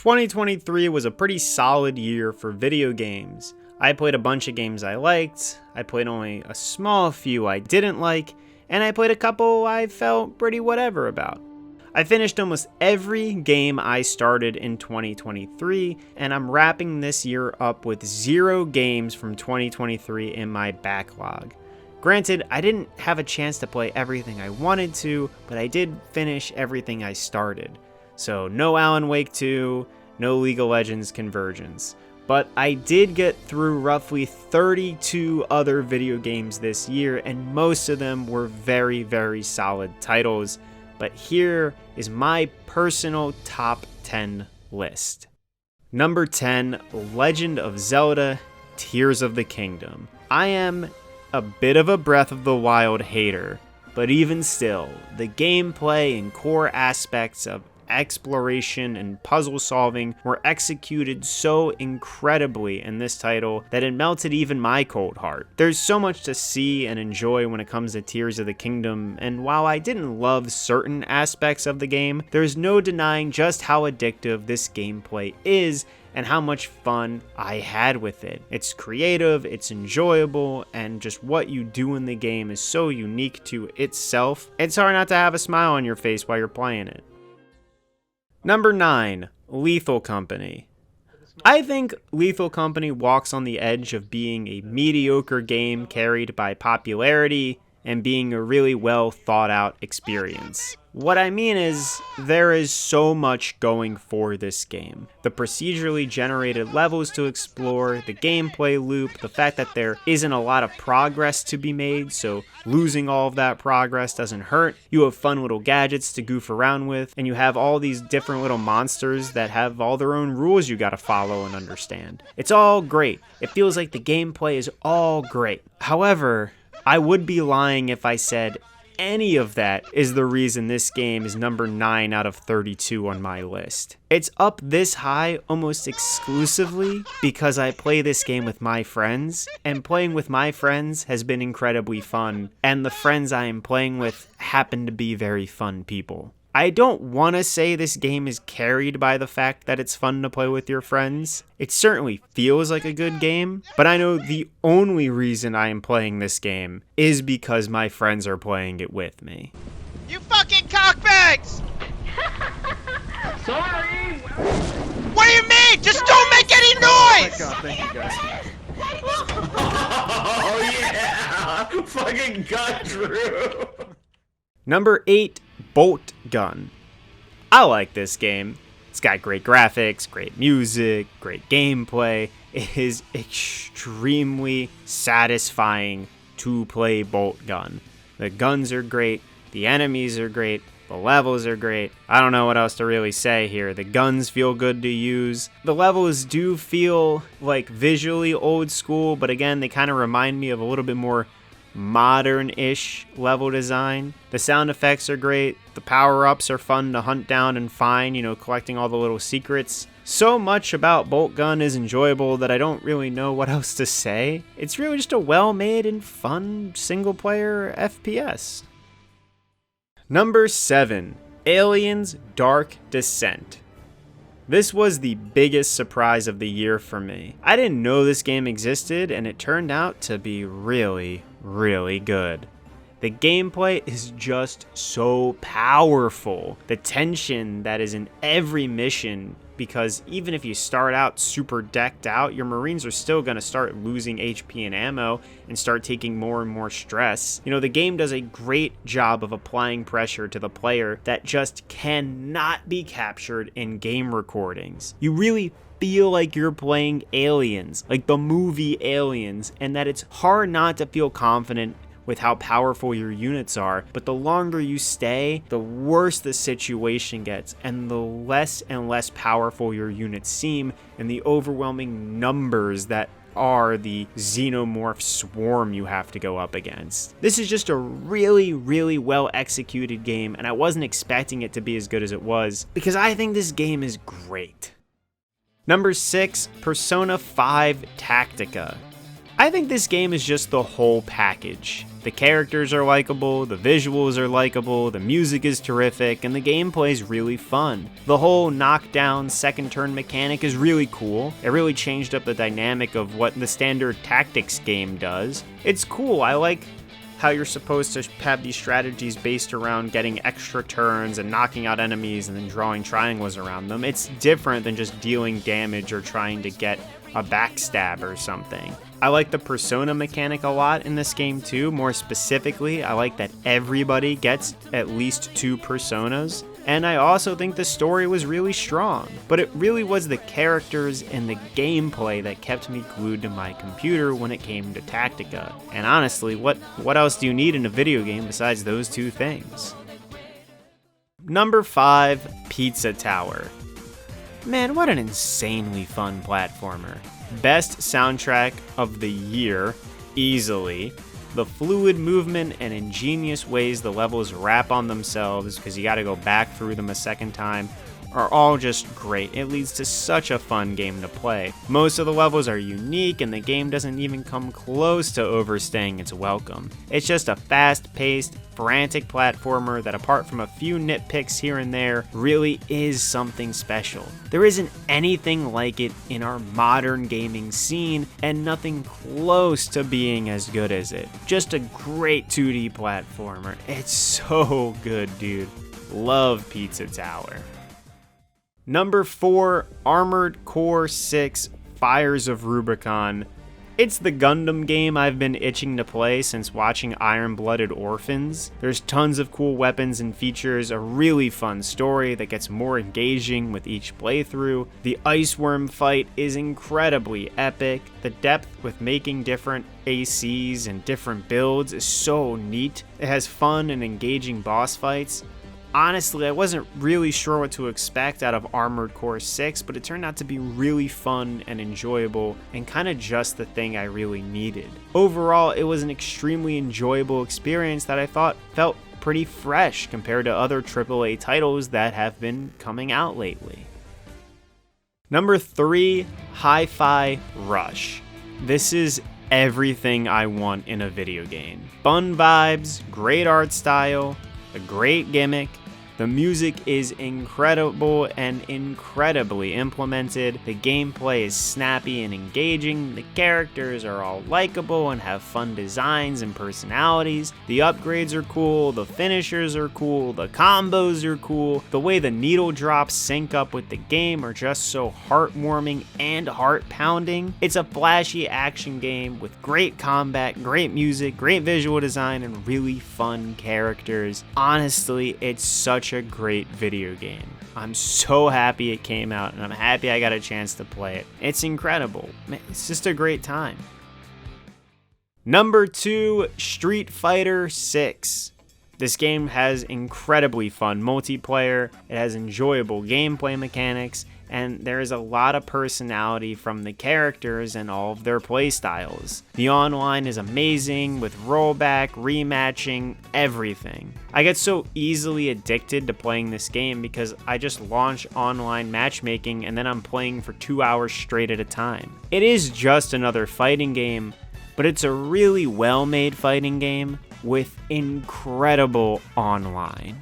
2023 was a pretty solid year for video games. I played a bunch of games I liked, I played only a small few I didn't like, and I played a couple I felt pretty whatever about. I finished almost every game I started in 2023, and I'm wrapping this year up with 0 games from 2023 in my backlog. Granted, I didn't have a chance to play everything I wanted to, but I did finish everything I started. So no Alan Wake 2, no League of Legends Convergence. But I did get through roughly 32 other video games this year, and most of them were very, very solid titles. But here is my personal top 10 list. Number 10, Legend of Zelda, Tears of the Kingdom. I am a bit of a Breath of the Wild hater, but even still, the gameplay and core aspects of exploration and puzzle solving were executed so incredibly in this title that it melted even my cold heart. There's so much to see and enjoy when it comes to Tears of the Kingdom, and while I didn't love certain aspects of the game, there's no denying just how addictive this gameplay is and how much fun I had with it. It's creative, it's enjoyable, and just what you do in the game is so unique to itself. It's hard not to have a smile on your face while you're playing it. Number 9, Lethal Company. I think Lethal Company walks on the edge of being a mediocre game carried by popularity and being a really well thought out experience. What I mean is, there is so much going for this game. The procedurally generated levels to explore, the gameplay loop, the fact that there isn't a lot of progress to be made, so losing all of that progress doesn't hurt. You have fun little gadgets to goof around with, and you have all these different little monsters that have all their own rules you gotta follow and understand. It's all great. It feels like the gameplay is all great. However, I would be lying if I said any of that is the reason this game is number 9 out of 32 on my list. It's up this high almost exclusively because I play this game with my friends, and playing with my friends has been incredibly fun, and the friends I am playing with happen to be very fun people. I don't want to say this game is carried by the fact that it's fun to play with your friends. It certainly feels like a good game, but I know the only reason I am playing this game is because my friends are playing it with me. You fucking cockbags! Sorry! What do you mean? Just don't make any noise! Oh my god, thank you guys. Oh yeah! Fucking got Drew! Number 8, Boltgun. I like this game. It's got great graphics, great music, great gameplay. It is extremely satisfying to play Boltgun. The guns are great, the enemies are great, the levels are great. I don't know what else to really say here. The guns feel good to use. The levels do feel like visually old school, but again, they kind of remind me of a little bit more modern-ish level design. The sound effects are great. The power-ups are fun to hunt down and find, collecting all the little secrets. So much about Boltgun is enjoyable that I don't really know what else to say. It's really just a well-made and fun single-player FPS. Number 7, Aliens Dark Descent. This was the biggest surprise of the year for me. I didn't know this game existed, and it turned out to be really, really good. The gameplay is just so powerful. The tension that is in every mission, because even if you start out super decked out, your Marines are still going to start losing HP and ammo and start taking more and more stress. The game does a great job of applying pressure to the player that just cannot be captured in game recordings. You really feel like you're playing Aliens, like the movie Aliens, and that it's hard not to feel confident with how powerful your units are, but the longer you stay, the worse the situation gets, and the less and less powerful your units seem, and the overwhelming numbers that are the xenomorph swarm you have to go up against. This is just a really, really well executed game, and I wasn't expecting it to be as good as it was, because I think this game is great. Number 6, Persona 5 Tactica. I think this game is just the whole package. The characters are likable, the visuals are likable, the music is terrific, and the gameplay is really fun. The whole knockdown second turn mechanic is really cool. It really changed up the dynamic of what the standard tactics game does. It's cool. I like how you're supposed to have these strategies based around getting extra turns and knocking out enemies and then drawing triangles around them. It's different than just dealing damage or trying to get a backstab or something. I like the persona mechanic a lot in this game too. More specifically, I like that everybody gets at least 2 personas. And I also think the story was really strong. But it really was the characters and the gameplay that kept me glued to my computer when it came to Tactica. And honestly, what else do you need in a video game besides those 2 things? Number 5, Pizza Tower. Man, what an insanely fun platformer. Best soundtrack of the year, easily. The fluid movement and ingenious ways the levels wrap on themselves, because you gotta go back through them a second time, are all just great. It leads to such a fun game to play. Most of the levels are unique, and the game doesn't even come close to overstaying its welcome. It's just a fast-paced, frantic platformer that, apart from a few nitpicks here and there, really is something special. There isn't anything like it in our modern gaming scene, and nothing close to being as good as it. Just a great 2D platformer. It's so good, dude. Love Pizza Tower. Number 4, Armored Core 6 Fires of Rubicon. It's the Gundam game I've been itching to play since watching Iron-Blooded Orphans. There's tons of cool weapons and features, a really fun story that gets more engaging with each playthrough. The ice worm fight is incredibly epic. The depth with making different ACs and different builds is so neat. It has fun and engaging boss fights. Honestly, I wasn't really sure what to expect out of Armored Core 6, but it turned out to be really fun and enjoyable, and kind of just the thing I really needed. Overall, it was an extremely enjoyable experience that I thought felt pretty fresh compared to other AAA titles that have been coming out lately. Number 3, HiFi Rush. This is everything I want in a video game. Fun vibes, great art style, a great gimmick. The music is incredible and incredibly implemented. The gameplay is snappy and engaging. The characters are all likable and have fun designs and personalities. The upgrades are cool. The finishers are cool. The combos are cool. The way the needle drops sync up with the game are just so heartwarming and heart-pounding. It's a flashy action game with great combat, great music, great visual design, and really fun characters. Honestly, it's such a great video game. I'm so happy it came out, and I'm happy I got a chance to play it. It's incredible. It's just a great time. Number 2, Street Fighter 6. This game has incredibly fun multiplayer, it has enjoyable gameplay mechanics, and there is a lot of personality from the characters and all of their playstyles. The online is amazing with rollback, rematching, everything. I get so easily addicted to playing this game because I just launch online matchmaking and then I'm playing for 2 hours straight at a time. It is just another fighting game, but it's a really well-made fighting game with incredible online.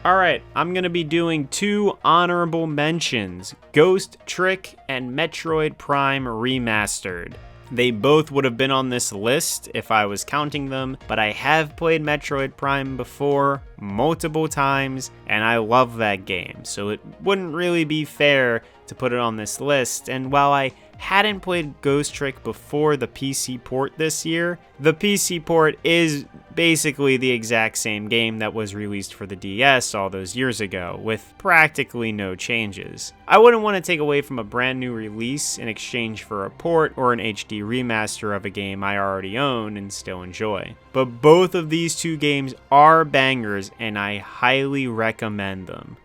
Alright, I'm going to be doing 2 honorable mentions, Ghost Trick and Metroid Prime Remastered. They both would have been on this list if I was counting them, but I have played Metroid Prime before multiple times, and I love that game, so it wouldn't really be fair to put it on this list. And while I hadn't played Ghost Trick before the PC port this year, the PC port is basically the exact same game that was released for the DS all those years ago, with practically no changes. I wouldn't want to take away from a brand new release in exchange for a port or an HD remaster of a game I already own and still enjoy. But both of these 2 games are bangers, and I highly recommend them.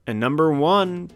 And number 1,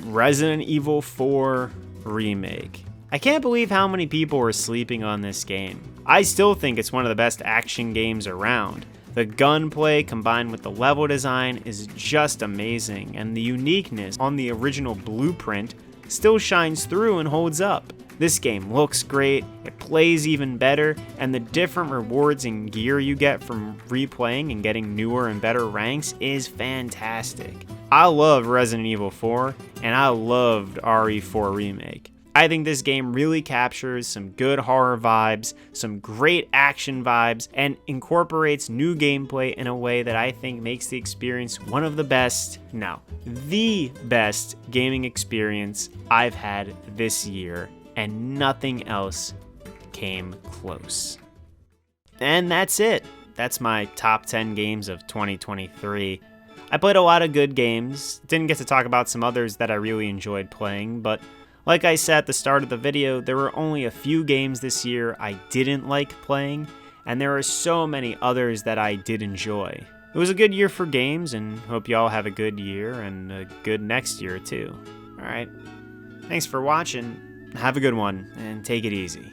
Resident Evil 4 Remake. I can't believe how many people are sleeping on this game. I still think it's one of the best action games around. The gunplay combined with the level design is just amazing, and the uniqueness on the original blueprint still shines through and holds up. This game looks great, it plays even better, and the different rewards and gear you get from replaying and getting newer and better ranks is fantastic. I love Resident Evil 4, and I loved RE4 Remake. I think this game really captures some good horror vibes, some great action vibes, and incorporates new gameplay in a way that I think makes the experience one of the best, no, the best gaming experience I've had this year, and nothing else came close. And that's it. That's my top 10 games of 2023. I played a lot of good games, didn't get to talk about some others that I really enjoyed playing, but like I said at the start of the video, there were only a few games this year I didn't like playing, and there are so many others that I did enjoy. It was a good year for games, and hope y'all have a good year and a good next year too. Alright, thanks for watching, have a good one, and take it easy.